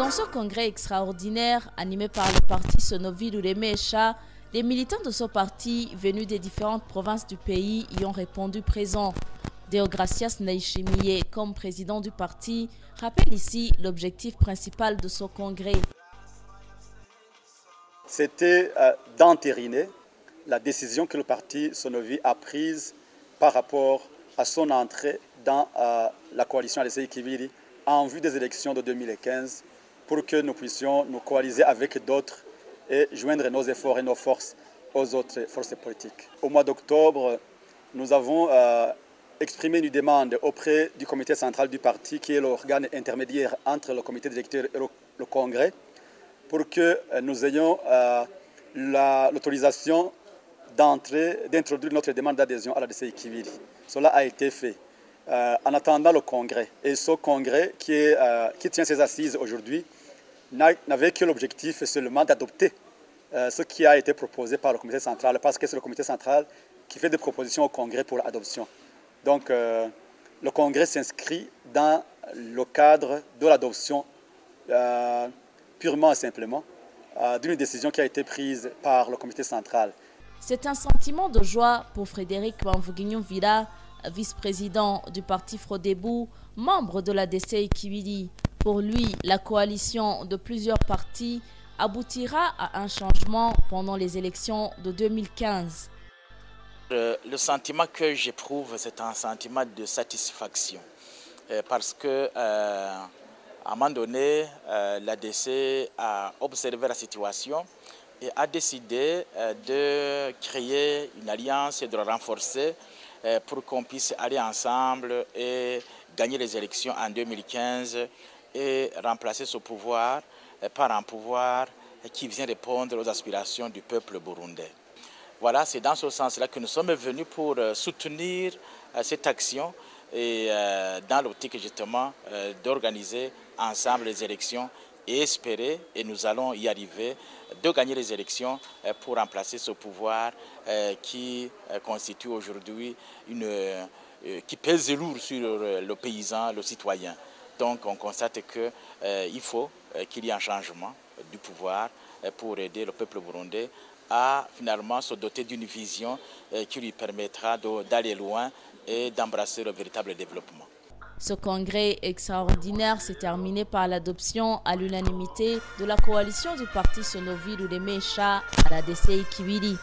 Dans ce congrès extraordinaire animé par le parti Sonovi Lulemecha, les militants de ce parti venus des différentes provinces du pays y ont répondu présents. Deogracias Ndayishimiye, comme président du parti, rappelle ici l'objectif principal de ce congrès. C'était d'entériner la décision que le parti Sonovi a prise par rapport à son entrée dans la coalition ADCI Kibili en vue des élections de 2015 pour que nous puissions nous coaliser avec d'autres et joindre nos efforts et nos forces aux autres forces politiques. Au mois d'octobre, nous avons exprimé une demande auprès du comité central du parti, qui est l'organe intermédiaire entre le comité directeur et le congrès, pour que nous ayons l'autorisation d'introduire notre demande d'adhésion à la DCI Kibili. Cela a été fait en attendant le congrès. Et ce congrès qui tient ses assises aujourd'hui n'avait que l'objectif seulement d'adopter ce qui a été proposé par le comité central, parce que c'est le comité central qui fait des propositions au congrès pour l'adoption. Donc le congrès s'inscrit dans le cadre de l'adoption purement et simplement d'une décision qui a été prise par le comité central. C'est un sentiment de joie pour Frédéric Bamvuguignon Villa, vice-président du parti Frodebou, membre de la DCI Kibili. Pour lui, la coalition de plusieurs partis aboutira à un changement pendant les élections de 2015. Le sentiment que j'éprouve, c'est un sentiment de satisfaction. Parce que à un moment donné, l'ADC a observé la situation et a décidé de créer une alliance et de la renforcer pour qu'on puisse aller ensemble et gagner les élections en 2015 et remplacer ce pouvoir par un pouvoir qui vient répondre aux aspirations du peuple burundais. Voilà, c'est dans ce sens-là que nous sommes venus pour soutenir cette action et dans l'optique justement d'organiser ensemble les élections et espérer, et nous allons y arriver, de gagner les élections pour remplacer ce pouvoir qui constitue aujourd'hui qui pèse lourd sur le paysan, le citoyen. Donc on constate qu'il faut qu'il y ait un changement du pouvoir pour aider le peuple burundais à finalement se doter d'une vision qui lui permettra d'aller loin et d'embrasser le véritable développement. Ce congrès extraordinaire s'est terminé par l'adoption à l'unanimité de la coalition du parti Sonovi Lulemecha à la DCI Kibili.